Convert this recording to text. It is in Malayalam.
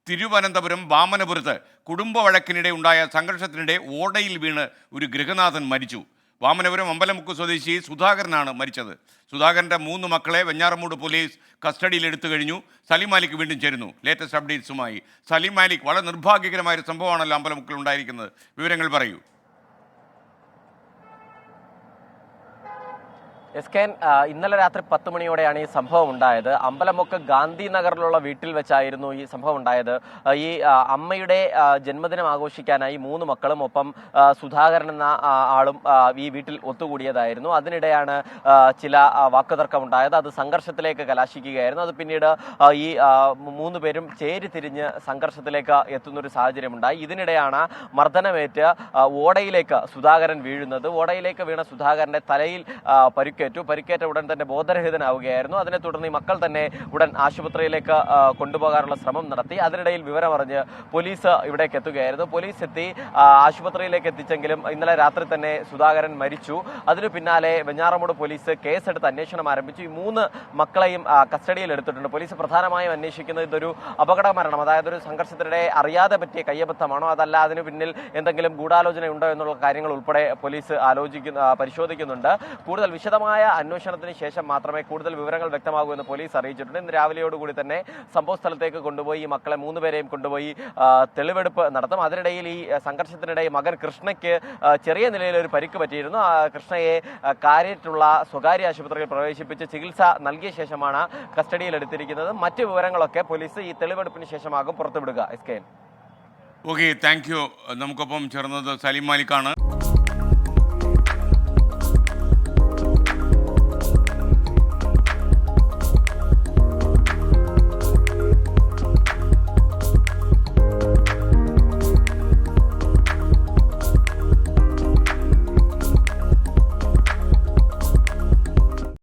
തിരുവനന്തപുരം വാമനപുരത്ത് കുടുംബ വഴക്കിനിടെ ഉണ്ടായ സംഘർഷത്തിനിടെ ഓടയിൽ വീണ് ഒരു ഗൃഹനാഥൻ മരിച്ചു. വാമനപുരം അമ്പലമുക്ക് സ്വദേശി സുധാകരനാണ് മരിച്ചത്. സുധാകരൻ്റെ 3 മക്കളെ വെഞ്ഞാറമൂട് പോലീസ് കസ്റ്റഡിയിൽ എടുത്തു കഴിഞ്ഞു. സലിം മാലിക് വീണ്ടും ചേരുന്നു ലേറ്റസ്റ്റ് അപ്ഡേറ്റ്സുമായി. സലിം മാലിക്, വളരെ നിർഭാഗ്യകരമായ ഒരു സംഭവമാണല്ലോ അമ്പലമുക്കിൽ ഉണ്ടായിരിക്കുന്നത്, വിവരങ്ങൾ പറയൂ. എസ്കേൻ, ഇന്നലെ രാത്രി 10 മണിയോടെയാണ് ഈ സംഭവം ഉണ്ടായത്. അമ്പലമുക്ക് ഗാന്ധി നഗറിലുള്ള വീട്ടിൽ വെച്ചായിരുന്നു ഈ സംഭവം ഉണ്ടായത്. ഈ അമ്മയുടെ ജന്മദിനം ആഘോഷിക്കാനായി 3 മക്കളും ഒപ്പം സുധാകരൻ എന്ന ആളും ഈ വീട്ടിൽ ഒത്തുകൂടിയതായിരുന്നു. അതിനിടെയാണ് ചില വാക്കുതർക്കം ഉണ്ടായത്. അത് സംഘർഷത്തിലേക്ക് കലാശിക്കുകയായിരുന്നു. അത് പിന്നീട് ഈ 3 പേരും ചേരിതിരിഞ്ഞ് സംഘർഷത്തിലേക്ക് എത്തുന്നൊരു സാഹചര്യമുണ്ടായി. ഇതിനിടെയാണ് മർദ്ദനമേറ്റ് ഓടയിലേക്ക് സുധാകരൻ വീഴുന്നത്. ഓടയിലേക്ക് വീണ സുധാകരന്റെ തലയിൽ പരിക്കേറ്റ ഉടൻ തന്നെ ബോധരഹിതനാവുകയായിരുന്നു. അതിനെ തുടർന്ന് ഈ മക്കൾ തന്നെ ഉടൻ ആശുപത്രിയിലേക്ക് കൊണ്ടുപോകാനുള്ള ശ്രമം നടത്തി. അതിനിടയിൽ വിവരമറിഞ്ഞ് പോലീസ് ഇവിടേക്ക് എത്തുകയായിരുന്നു. പോലീസ് എത്തി ആശുപത്രിയിലേക്ക് എത്തിച്ചെങ്കിലും ഇന്നലെ രാത്രി തന്നെ സുധാകരൻ മരിച്ചു. അതിനു പിന്നാലെ വെഞ്ഞാറമൂട് പോലീസ് കേസെടുത്ത് അന്വേഷണം ആരംഭിച്ചു. ഈ 3 മക്കളെയും കസ്റ്റഡിയിൽ എടുത്തിട്ടുണ്ട്. പോലീസ് പ്രധാനമായും അന്വേഷിക്കുന്നത് ഇതൊരു അപകട മരണം, അതായത് ഒരു സംഘർഷത്തിനിടെ അറിയാതെ പറ്റിയ കയ്യബദ്ധമാണോ, അതല്ല അതിന് പിന്നിൽ എന്തെങ്കിലും ഗൂഢാലോചന ഉണ്ടോ എന്നുള്ള കാര്യങ്ങൾ ഉൾപ്പെടെ പോലീസ് പരിശോധിക്കുന്നുണ്ട്. കൂടുതൽ വിശദമായ അന്വേഷണത്തിന് ശേഷം മാത്രമേ കൂടുതൽ വിവരങ്ങൾ വ്യക്തമാകൂ എന്ന് പോലീസ് അറിയിച്ചിട്ടുണ്ട്. ഇന്ന് രാവിലെയോടുകൂടി തന്നെ സംഭവ സ്ഥലത്തേക്ക് കൊണ്ടുപോയി ഈ മക്കളെ 3 പേരെയും കൊണ്ടുപോയി തെളിവെടുപ്പ് നടത്തും. അതിനിടയിൽ ഈ സംഘർഷത്തിനിടെ മകൻ കൃഷ്ണയ്ക്ക് ചെറിയ നിലയിൽ ഒരു പരിക്ക് പറ്റിയിരുന്നു. കൃഷ്ണയെ കാര്യമായിട്ടുള്ള സ്വകാര്യ ആശുപത്രിയിൽ പ്രവേശിപ്പിച്ച് ചികിത്സ നൽകിയ ശേഷമാണ് കസ്റ്റഡിയിൽ എടുത്തിരിക്കുന്നത്. മറ്റ് വിവരങ്ങളൊക്കെ പോലീസ് ഈ തെളിവെടുപ്പിന് ശേഷമാകും പുറത്തുവിടുക. എസ്കേൻ. Okay, thank you. നമുക്കൊപ്പം ചേർന്നത് സലിം മാലിക്കാണ്.